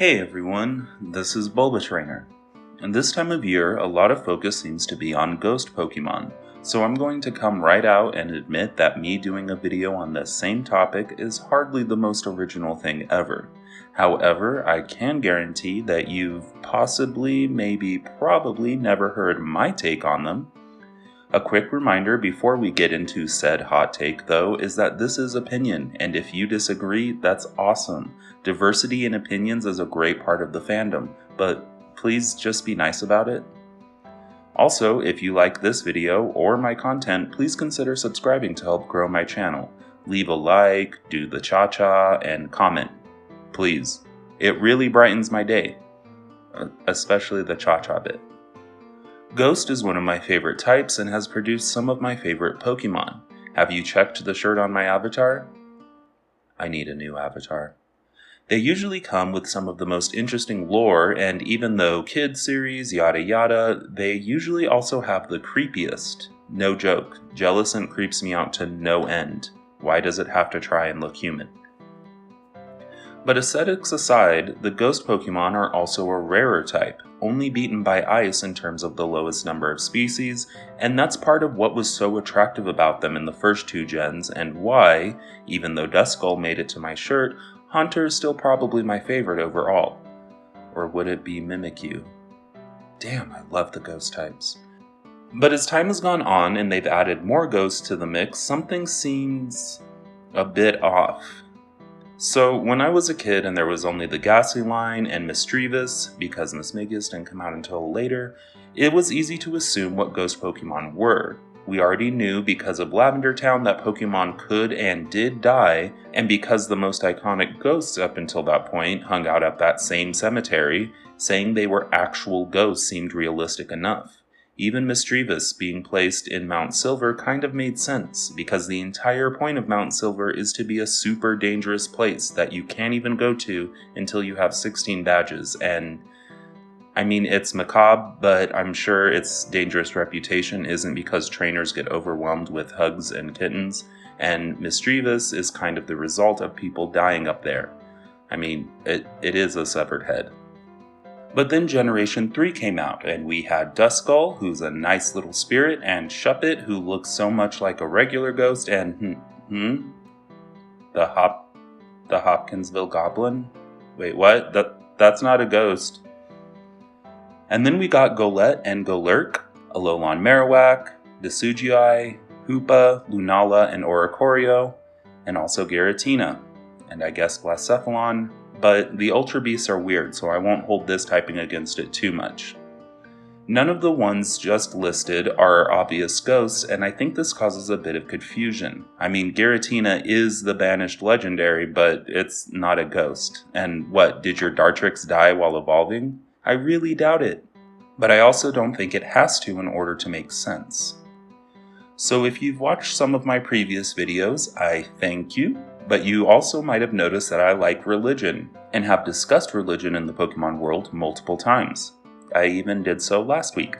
Hey everyone, this is Bulbatrainer. And this time of year, a lot of focus seems to be on ghost Pokemon, so I'm going to come right out and admit that me doing a video on this same topic is hardly the most original thing ever. However, I can guarantee that you've possibly, maybe, probably never heard my take on them. A quick reminder before we get into said hot take, though, is that this is opinion, and if you disagree, that's awesome. Diversity in opinions is a great part of the fandom, but please just be nice about it. Also, if you like this video or my content, please consider subscribing to help grow my channel. Leave a like, do the cha-cha, and comment. Please. It really brightens my day. Especially the cha-cha bit. Ghost is one of my favorite types and has produced some of my favorite Pokemon. Have you checked the shirt on my avatar? I need a new avatar. They usually come with some of the most interesting lore, and even though kids series, yada yada, they usually also have the creepiest. No joke, Jellicent creeps me out to no end. Why does it have to try and look human? But aesthetics aside, the ghost Pokemon are also a rarer type, only beaten by ice in terms of the lowest number of species, and that's part of what was so attractive about them in the first two gens, and why, even though Duskull made it to my shirt, Haunter is still probably my favorite overall. Or would it be Mimikyu? Damn, I love the ghost types. But as time has gone on and they've added more ghosts to the mix, something seems a bit off. So, when I was a kid and there was only the Ghastly line and Misdreavus, because Mismagius didn't come out until later, it was easy to assume what ghost Pokemon were. We already knew because of Lavender Town that Pokemon could and did die, and because the most iconic ghosts up until that point hung out at that same cemetery, saying they were actual ghosts seemed realistic enough. Even Misdreavus being placed in Mount Silver kind of made sense, because the entire point of Mount Silver is to be a super dangerous place that you can't even go to until you have 16 badges, and I mean, it's macabre, but I'm sure its dangerous reputation isn't because trainers get overwhelmed with hugs and kittens, and Misdreavus is kind of the result of people dying up there. I mean, it is a severed head. But then Generation 3 came out, and we had Duskull, who's a nice little spirit, and Shuppet, who looks so much like a regular ghost, and the Hopkinsville Goblin? Wait, what? That's not a ghost. And then we got Golett and Golurk, Alolan Marowak, Desugii, Hoopa, Lunala, and Oricorio, and also Giratina, and I guess Blacephalon. But the Ultra Beasts are weird, so I won't hold this typing against it too much. None of the ones just listed are obvious ghosts, and I think this causes a bit of confusion. I mean, Giratina is the banished legendary, but it's not a ghost. And what, did your Dartrix die while evolving? I really doubt it. But I also don't think it has to in order to make sense. So if you've watched some of my previous videos, I thank you. But you also might have noticed that I like religion, and have discussed religion in the Pokemon world multiple times. I even did so last week.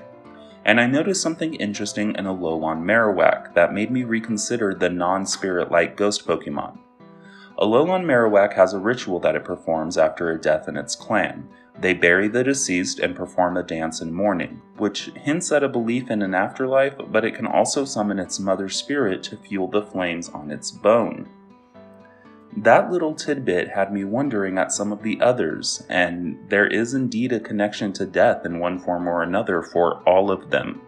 And I noticed something interesting in Alolan Marowak that made me reconsider the non-spirit-like ghost Pokemon. Alolan Marowak has a ritual that it performs after a death in its clan. They bury the deceased and perform a dance in mourning, which hints at a belief in an afterlife, but it can also summon its mother spirit to fuel the flames on its bone. That little tidbit had me wondering at some of the others, and there is indeed a connection to death in one form or another for all of them.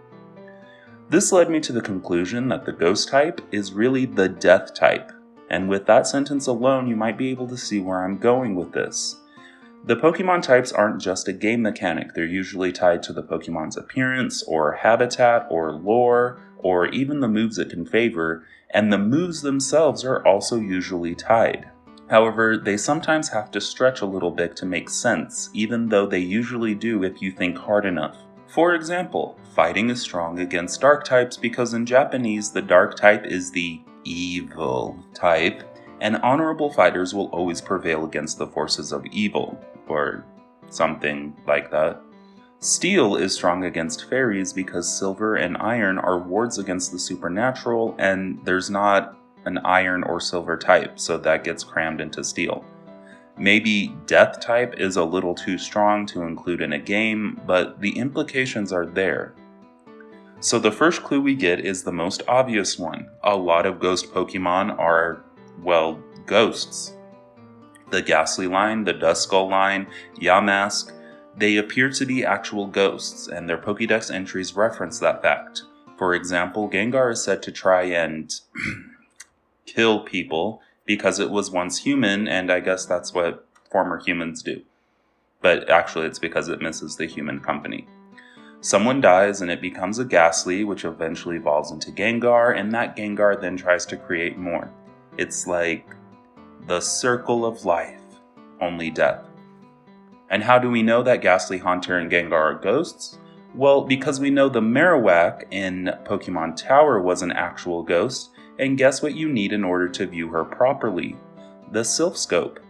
This led me to the conclusion that the ghost type is really the death type, and with that sentence alone you might be able to see where I'm going with this. The Pokemon types aren't just a game mechanic, they're usually tied to the Pokemon's appearance, or habitat, or lore, or even the moves it can favor, and the moves themselves are also usually tied. However, they sometimes have to stretch a little bit to make sense, even though they usually do if you think hard enough. For example, fighting is strong against dark types because in Japanese the dark type is the evil type, and honorable fighters will always prevail against the forces of evil, or something like that. Steel is strong against fairies because silver and iron are wards against the supernatural, and there's not an iron or silver type, so that gets crammed into steel. Maybe death type is a little too strong to include in a game, but the implications are there. So the first clue we get is the most obvious one. A lot of ghost Pokemon are, well, ghosts. The Ghastly line, the Duskull line, Yamask, they appear to be actual ghosts, and their Pokédex entries reference that fact. For example, Gengar is said to try and kill people because it was once human, and I guess that's what former humans do. But actually it's because it misses the human company. Someone dies and it becomes a Ghastly, which eventually evolves into Gengar, and that Gengar then tries to create more. It's like the circle of life, only death. And how do we know that Ghastly, Haunter, and Gengar are ghosts? Well, because we know the Marowak in Pokemon Tower was an actual ghost, and guess what you need in order to view her properly? The Sylph Scope.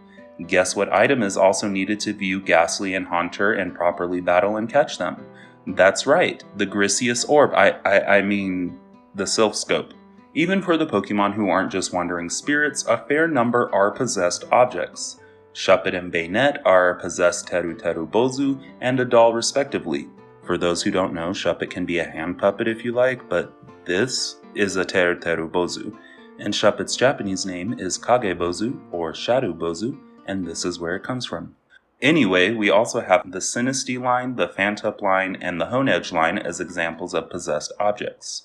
Guess what item is also needed to view Ghastly and Haunter and properly battle and catch them? That's right, the Griseous Orb, I mean the Sylph Scope. Even for the Pokemon who aren't just wandering spirits, a fair number are possessed objects. Shuppet and Bayonet are possessed Teru Teru Bozu and a doll respectively. For those who don't know, Shuppet can be a hand puppet if you like, but this is a Teru Teru Bozu, and Shuppet's Japanese name is Kage Bozu or Shadow Bozu, and this is where it comes from. Anyway, we also have the Sinistea line, the Phantup line, and the Honedge line as examples of possessed objects.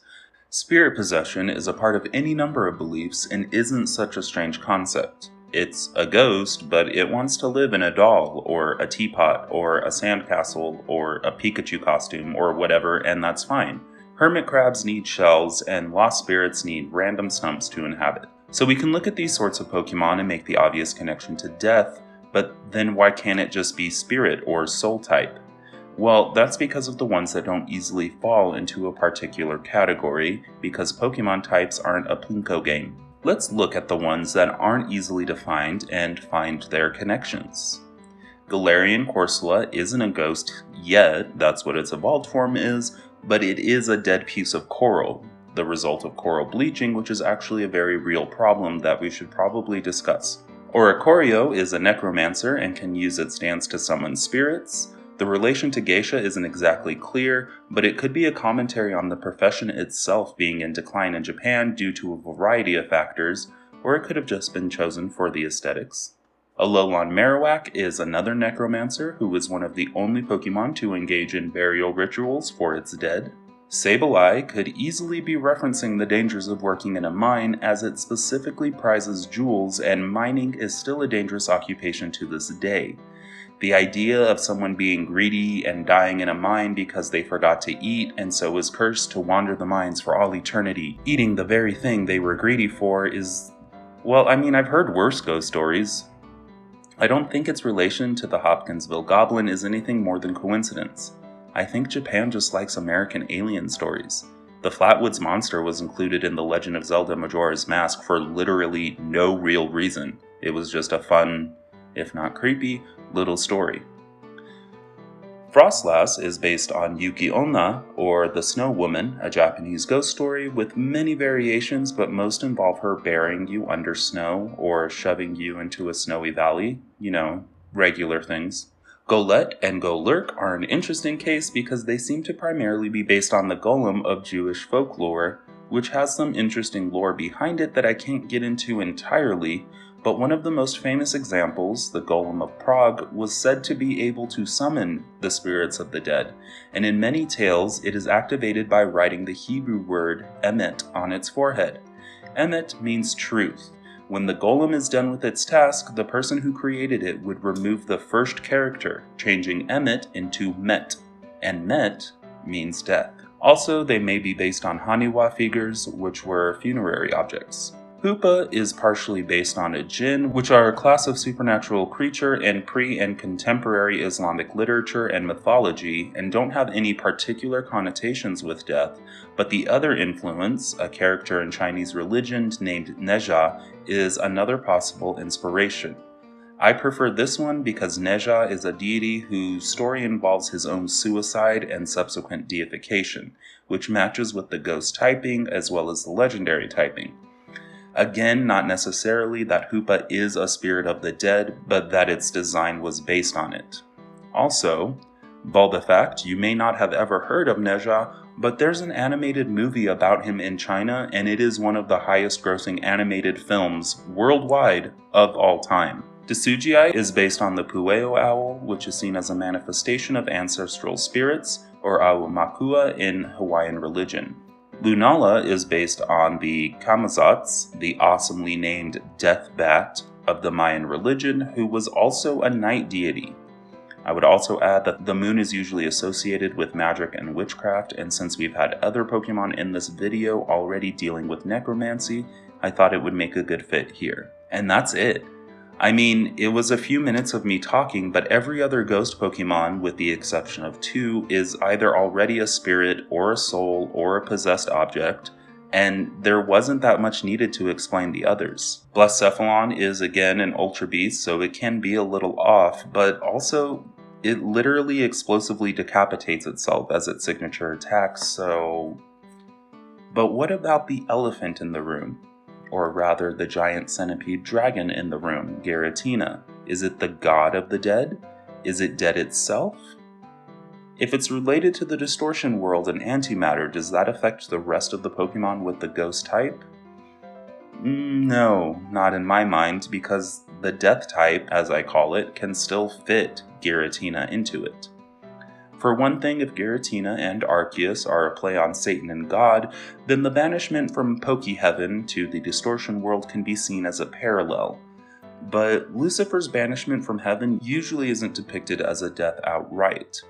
Spirit possession is a part of any number of beliefs and isn't such a strange concept. It's a ghost, but it wants to live in a doll, or a teapot, or a sandcastle, or a Pikachu costume, or whatever, and that's fine. Hermit crabs need shells, and lost spirits need random stumps to inhabit. So we can look at these sorts of Pokemon and make the obvious connection to death, but then why can't it just be spirit or soul type? Well, that's because of the ones that don't easily fall into a particular category, because Pokemon types aren't a Plinko game. Let's look at the ones that aren't easily defined and find their connections. Galarian Corsola isn't a ghost yet, that's what its evolved form is, but it is a dead piece of coral, the result of coral bleaching, which is actually a very real problem that we should probably discuss. Oricorio is a necromancer and can use its dance to summon spirits. The relation to geisha isn't exactly clear, but it could be a commentary on the profession itself being in decline in Japan due to a variety of factors, or it could have just been chosen for the aesthetics. Alolan Marowak is another necromancer who is one of the only Pokemon to engage in burial rituals for its dead. Sableye could easily be referencing the dangers of working in a mine, as it specifically prizes jewels, and mining is still a dangerous occupation to this day. The idea of someone being greedy and dying in a mine because they forgot to eat and so is cursed to wander the mines for all eternity, eating the very thing they were greedy for is... well, I mean, I've heard worse ghost stories. I don't think its relation to the Hopkinsville Goblin is anything more than coincidence. I think Japan just likes American alien stories. The Flatwoods Monster was included in The Legend of Zelda Majora's Mask for literally no real reason. It was just a fun, if not creepy, little story. Frostlass is based on Yuki Onna, or the Snow Woman, a Japanese ghost story with many variations, but most involve her burying you under snow or shoving you into a snowy valley. You know, regular things. Golett and Golurk are an interesting case because they seem to primarily be based on the golem of Jewish folklore, which has some interesting lore behind it that I can't get into entirely, but one of the most famous examples, the Golem of Prague, was said to be able to summon the spirits of the dead, and in many tales it is activated by writing the Hebrew word emet on its forehead. Emet means truth. When the golem is done with its task, the person who created it would remove the first character, changing emet into met, and met means death. Also, they may be based on Haniwa figures, which were funerary objects. Hoopa is partially based on a jinn, which are a class of supernatural creature in pre- and contemporary Islamic literature and mythology, and don't have any particular connotations with death, but the other influence, a character in Chinese religion named Neja, is another possible inspiration. I prefer this one because Neja is a deity whose story involves his own suicide and subsequent deification, which matches with the ghost typing as well as the legendary typing. Again, not necessarily that Hoopa is a spirit of the dead, but that its design was based on it. Also, Bulba fact, you may not have ever heard of Neja, but there's an animated movie about him in China, and it is one of the highest grossing animated films worldwide of all time. Tsuchiai is based on the Pueo owl, which is seen as a manifestation of ancestral spirits, or Aumakua in Hawaiian religion. Lunala is based on the Kamazats, the awesomely named death bat of the Mayan religion, who was also a night deity. I would also add that the moon is usually associated with magic and witchcraft, and since we've had other Pokemon in this video already dealing with necromancy, I thought it would make a good fit here. And that's it. I mean, it was a few minutes of me talking, but every other ghost Pokemon, with the exception of 2, is either already a spirit, or a soul, or a possessed object, and there wasn't that much needed to explain the others. Blacephalon is again an Ultra Beast, so it can be a little off, but also it literally explosively decapitates itself as its signature attack, so... But what about the elephant in the room? Or rather, the giant centipede dragon in the room, Giratina. Is it the god of the dead? Is it dead itself? If it's related to the distortion world and antimatter, does that affect the rest of the Pokemon with the ghost type? No, not in my mind, because the death type, as I call it, can still fit Giratina into it. For one thing, if Giratina and Arceus are a play on Satan and God, then the banishment from Pokeheaven to the distortion world can be seen as a parallel. But Lucifer's banishment from heaven usually isn't depicted as a death outright.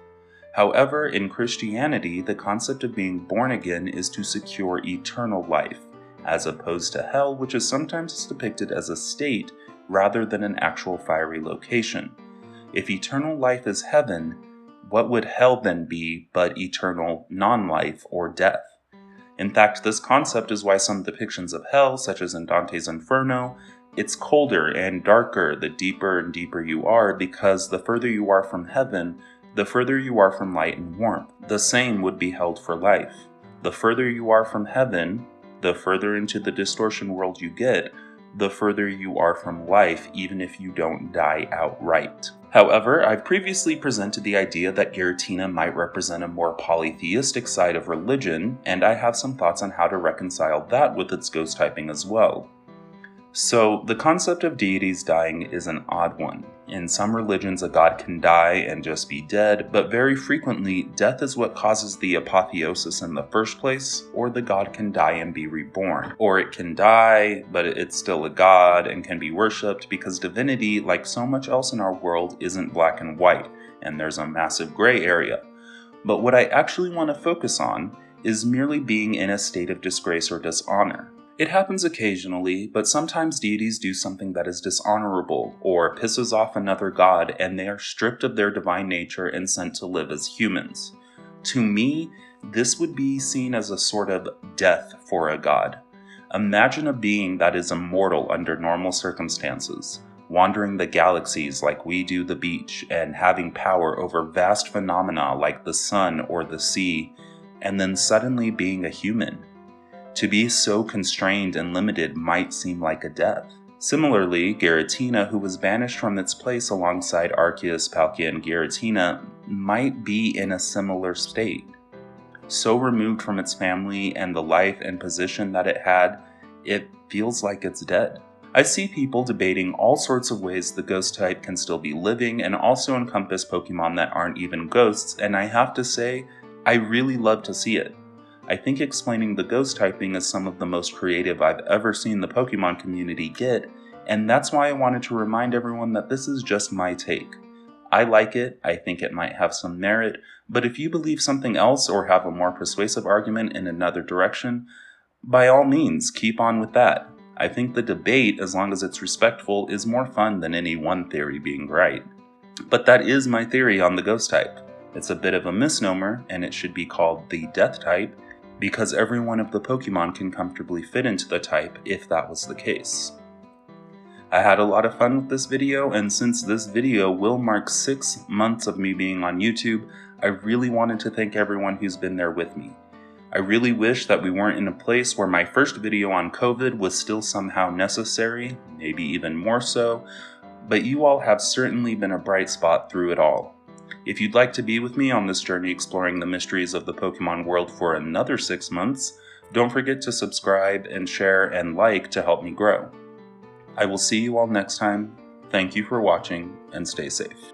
However, in Christianity, the concept of being born again is to secure eternal life, as opposed to hell, which is sometimes depicted as a state rather than an actual fiery location. If eternal life is heaven, what would hell then be but eternal non-life or death? In fact, this concept is why some depictions of hell, such as in Dante's Inferno, it's colder and darker the deeper and deeper you are, because the further you are from heaven, the further you are from light and warmth. The same would be held for life. The further you are from heaven, the further into the distortion world you get, the further you are from life, even if you don't die outright. However, I've previously presented the idea that Giratina might represent a more polytheistic side of religion, and I have some thoughts on how to reconcile that with its ghost typing as well. So, the concept of deities dying is an odd one. In some religions, a god can die and just be dead, but very frequently, death is what causes the apotheosis in the first place, or the god can die and be reborn. Or it can die, but it's still a god and can be worshipped, because divinity, like so much else in our world, isn't black and white, and there's a massive gray area. But what I actually want to focus on is merely being in a state of disgrace or dishonor. It happens occasionally, but sometimes deities do something that is dishonorable, or pisses off another god, and they are stripped of their divine nature and sent to live as humans. To me, this would be seen as a sort of death for a god. Imagine a being that is immortal under normal circumstances, wandering the galaxies like we do the beach, and having power over vast phenomena like the sun or the sea, and then suddenly being a human. To be so constrained and limited might seem like a death. Similarly, Giratina, who was banished from its place alongside Arceus, Palkia, and Giratina, might be in a similar state. So removed from its family and the life and position that it had, it feels like it's dead. I see people debating all sorts of ways the ghost type can still be living and also encompass Pokemon that aren't even ghosts, and I have to say, I really love to see it. I think explaining the ghost typing is some of the most creative I've ever seen the Pokemon community get, and that's why I wanted to remind everyone that this is just my take. I like it, I think it might have some merit, but if you believe something else or have a more persuasive argument in another direction, by all means, keep on with that. I think the debate, as long as it's respectful, is more fun than any one theory being right. But that is my theory on the ghost type. It's a bit of a misnomer, and it should be called the death type, because every one of the Pokemon can comfortably fit into the type if that was the case. I had a lot of fun with this video, and since this video will mark 6 months of me being on YouTube, I really wanted to thank everyone who's been there with me. I really wish that we weren't in a place where my first video on COVID was still somehow necessary, maybe even more so, but you all have certainly been a bright spot through it all. If you'd like to be with me on this journey exploring the mysteries of the Pokemon world for another 6 months, don't forget to subscribe and share and like to help me grow. I will see you all next time. Thank you for watching and stay safe.